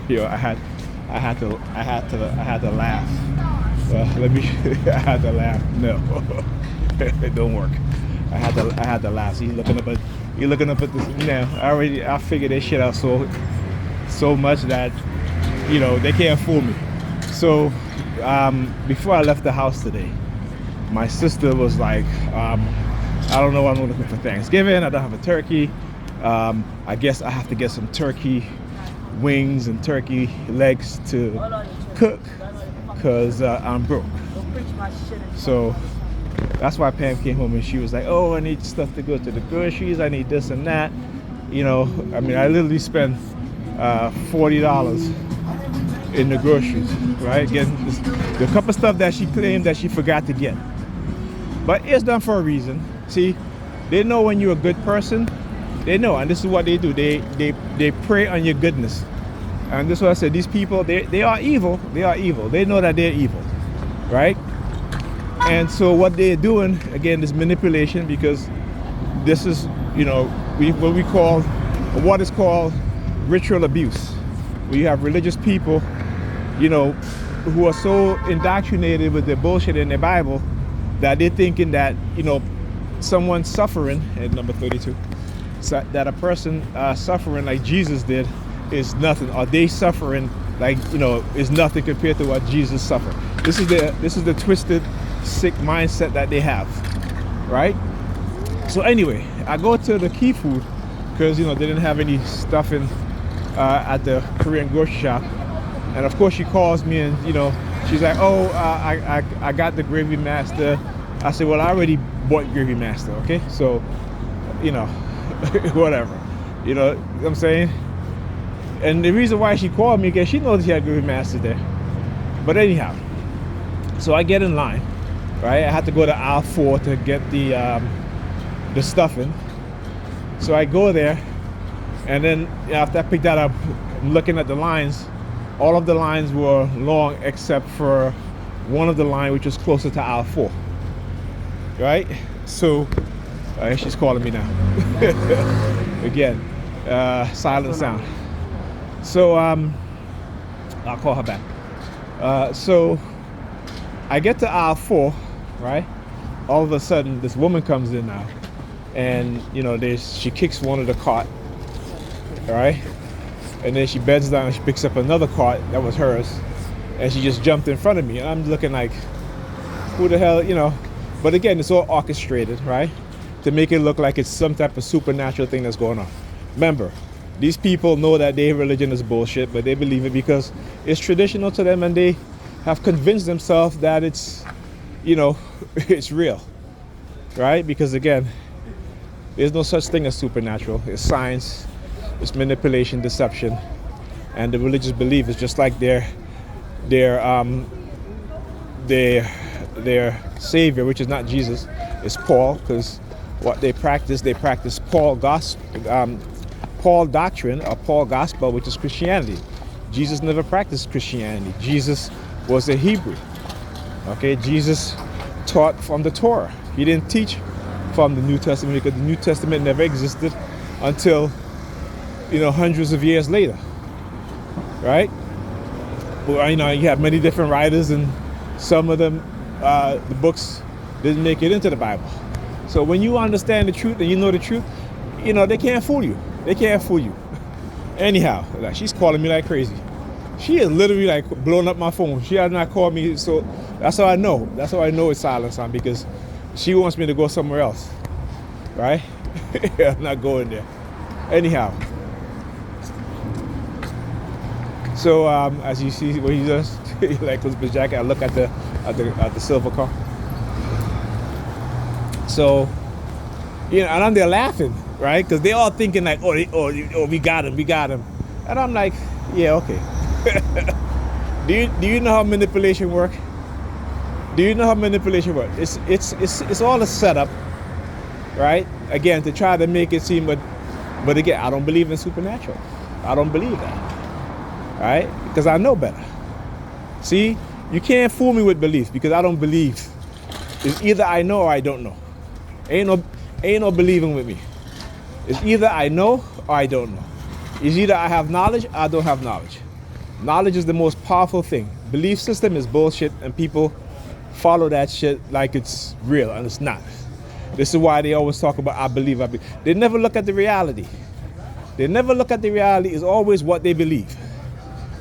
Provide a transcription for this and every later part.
Yo, I had to laugh. Let me. I had to laugh. No, it don't work. I had to laugh. So he's looking up at this. I figured this shit out so much that they can't fool me. So before I left the house today, my sister was like, I don't know what I'm looking for Thanksgiving. I don't have a turkey. I guess I have to get some turkey wings and turkey legs to cook because I'm broke. So that's why Pam came home and she was like, oh, I need stuff to go to the groceries. I need this and that. I mean, I literally spent $40 in the groceries, right? Getting the couple of stuff that she claimed that she forgot to get. But it's done for a reason. See, they know when you're a good person. They know, and this is what they do. They prey on your goodness. And this is what I said. These people, they are evil. They are evil. They know that they're evil, right? And so what they're doing, again, is manipulation, because this is, what is called ritual abuse. Where you have religious people, who are so indoctrinated with their bullshit in their Bible that they're thinking that, someone suffering, at number 32, so that a person suffering like Jesus did is nothing, or they suffering like, is nothing compared to what Jesus suffered. This is the twisted, sick mindset that they have, right? So anyway, I go to the Key Food because, they didn't have any stuffing at the Korean grocery shop. And of course she calls me and, she's like, oh, I got the Gravy Master. I said, well, I already bought Gravy Master, okay? So, whatever. You know what I'm saying? And the reason why she called me, because she knows she had Gravy Master there. But anyhow, so I get in line, right? I had to go to aisle 4 to get the stuffing. So I go there, and then after I picked that up, I'm looking at the lines. All of the lines were long except for one of the line, which was closer to aisle 4, right? So she's calling me now. Again, silent sound. So I'll call her back. So I get to aisle 4, right? All of a sudden, this woman comes in now, and she kicks one of the cart, right? And then she bends down and she picks up another cart that was hers, and she just jumped in front of me. And I'm looking like, who the hell, But again, it's all orchestrated, right? To make it look like it's some type of supernatural thing that's going on. Remember, these people know that their religion is bullshit, but they believe it because it's traditional to them, and they have convinced themselves that it's, it's real, right? Because again, there's no such thing as supernatural. It's science, it's manipulation, deception, and the religious belief is just like their savior, which is not Jesus, is Paul, because what they practice Paul doctrine, or Paul gospel, which is Christianity. Jesus never practiced Christianity. Jesus was a Hebrew. Okay, Jesus taught from the Torah. He didn't teach from the New Testament, because the New Testament never existed until hundreds of years later, right? Well, you have many different writers, and some of them, the books didn't make it into the Bible. So when you understand the truth and you know the truth, they can't fool you. They can't fool you. Anyhow, she's calling me like crazy. She is literally like blowing up my phone. She has not called me, so that's how I know. That's how I know it's silent sound, because she wants me to go somewhere else, right? I'm not going there. Anyhow, so as you see what he does, like with the jacket, I look at the silver car. So, and I'm there laughing, right? Because they all thinking like, oh, we got him, and I'm like, yeah, okay. Do you know how manipulation work? Do you know how manipulation works? It's all a setup, right? Again, to try to make it seem, but again, I don't believe in supernatural. I don't believe that, right? Because I know better. See, you can't fool me with beliefs, because I don't believe. It's either I know or I don't know. Ain't no believing with me. It's either I know or I don't know. It's either I have knowledge or I don't have knowledge. Knowledge is the most powerful thing. Belief system is bullshit, and people follow that shit like it's real, and it's not. This is why they always talk about I believe, I believe. They never look at the reality. They never look at the reality. It's always what they believe,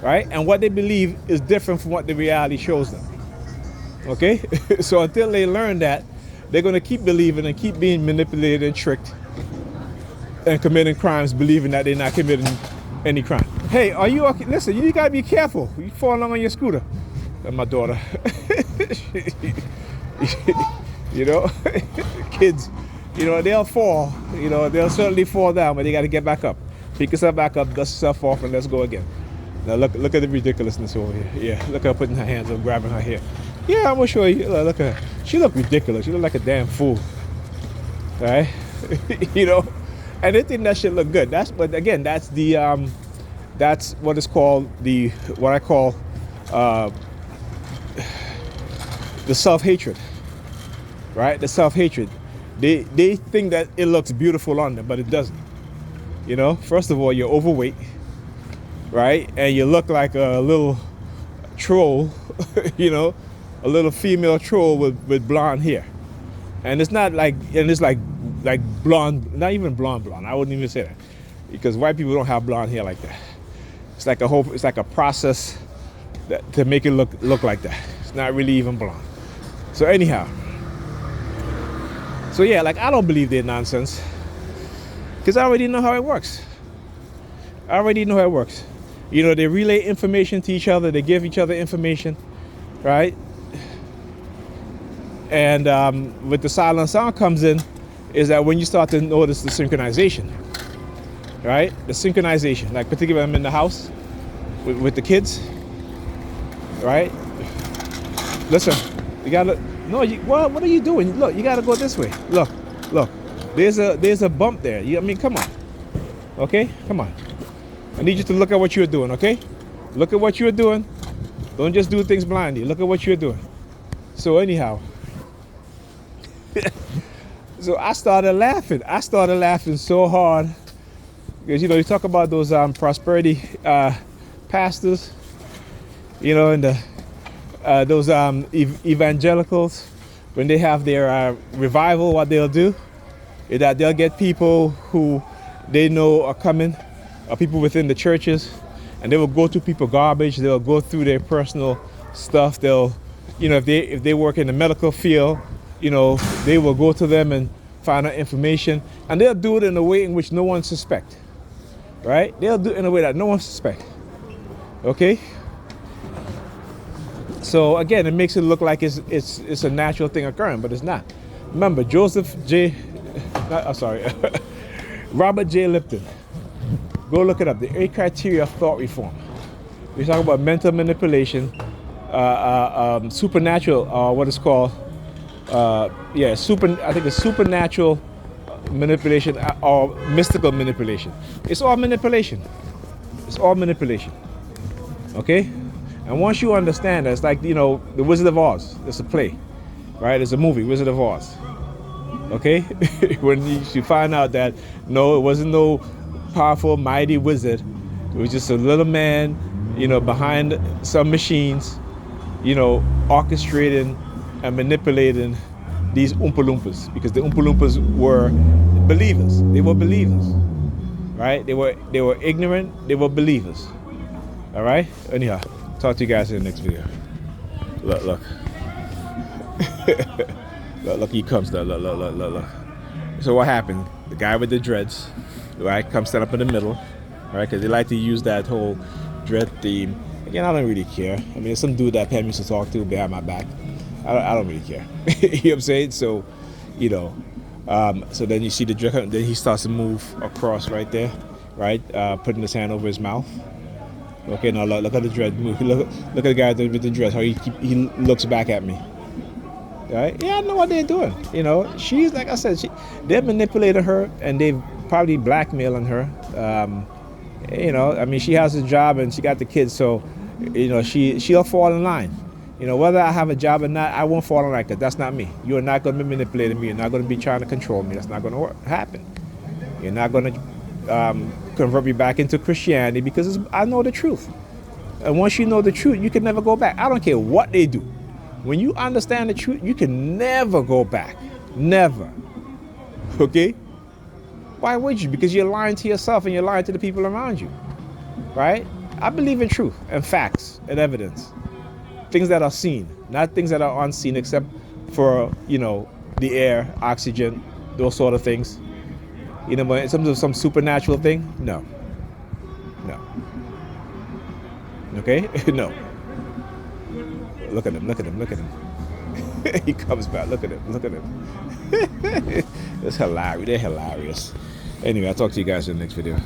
right? And what they believe is different from what the reality shows them. Okay? So until they learn that, they're going to keep believing and keep being manipulated and tricked and committing crimes, believing that they're not committing any crime. Hey, are you okay? Listen, you got to be careful. You fall along on your scooter. That's my daughter. You know, kids, you know, they'll fall. You know, they'll certainly fall down, but they got to get back up. Pick yourself back up, dust yourself off, and let's go again. Now look at the ridiculousness over here. Yeah, look at her putting her hands up, grabbing her hair. Yeah, I'm gonna show you. Look at her. She look ridiculous. She look like a damn fool. All right, you know, and they think that shit look good. But again, that's that's what is called what I call the self-hatred. Right, the self-hatred. They think that it looks beautiful on them, but it doesn't. You know, first of all, you're overweight, right, and you look like a little troll. You know, a little female troll with blonde hair, and it's not like, and it's like blonde, not even blonde. I wouldn't even say that, because white people don't have blonde hair like that. It's like a process to make it look like that. It's not really even blonde. So anyhow, so yeah, like I don't believe their nonsense, because I already know how it works. I already know how it works. You know, they relay information to each other. They give each other information, right? And with the silent sound comes in is that when you start to notice the synchronization, right? The synchronization, like particularly I'm in the house with the kids, right? Listen, you gotta, no, what are you doing? Look, you gotta go this way. Look, there's a bump there. I mean, come on, okay? Come on. I need you to look at what you're doing, okay? Look at what you're doing. Don't just do things blindly. Look at what you're doing. So anyhow, so I started laughing. I started laughing so hard because, you know, you talk about those prosperity pastors, you know, and those evangelicals, when they have their revival, what they'll do is that they'll get people who they know are coming, or people within the churches, and they will go to people garbage. They'll go through their personal stuff. They'll, you know, if they work in the medical field, you know, they will go to them and find out information, and they'll do it in a way in which no one suspects, right? They'll do it in a way that no one suspects, okay? So again, it makes it look like it's a natural thing occurring, but it's not. Remember, Robert J. Lipton. Go look it up. The 8 criteria of thought reform. We talk about mental manipulation, supernatural, what is called, I think it's supernatural manipulation or mystical manipulation. It's all manipulation. It's all manipulation. Okay? And once you understand that, it's like, you know, The Wizard of Oz. It's a play, right? It's a movie, Wizard of Oz. Okay? When you find out that, no, it wasn't no powerful, mighty wizard. It was just a little man, you know, behind some machines, you know, orchestrating and manipulating these Oompa Loompas, because the Oompa Loompas were believers. They were believers, right? They were ignorant. They were believers. All right. Anyhow, talk to you guys in the next video. Look. look, he comes. Look. So what happened? The guy with the dreads, right, comes stand up in the middle, right? Because they like to use that whole dread theme. Again, I don't really care. I mean, some dude that Pam used to talk to behind my back. I don't really care. You know what I'm saying? So, you know, so then you see the dread, then he starts to move across right there, right? Putting his hand over his mouth. Okay, now look at the dread move. Look at the guy with the dread, how he looks back at me. Right? Yeah, I know what they're doing. You know, she's, like I said, they're manipulating her, and they've probably blackmailing her. You know, I mean, she has a job and she got the kids, so, you know, she'll fall in line. You know, whether I have a job or not, I won't fall in line, because that's not me. You're not going to be manipulating me. You're not going to be trying to control me. That's not going to happen. You're not going to convert me back into Christianity, because I know the truth. And once you know the truth, you can never go back. I don't care what they do. When you understand the truth, you can never go back. Never. Okay? Why would you? Because you're lying to yourself and you're lying to the people around you. Right? I believe in truth and facts and evidence. Things that are seen, not things that are unseen, except for, the air, oxygen, those sort of things. But in terms of some supernatural thing, no. No. Okay? No. Look at him. He comes back. Look at him. It's hilarious. They're hilarious. Anyway, I'll talk to you guys in the next video.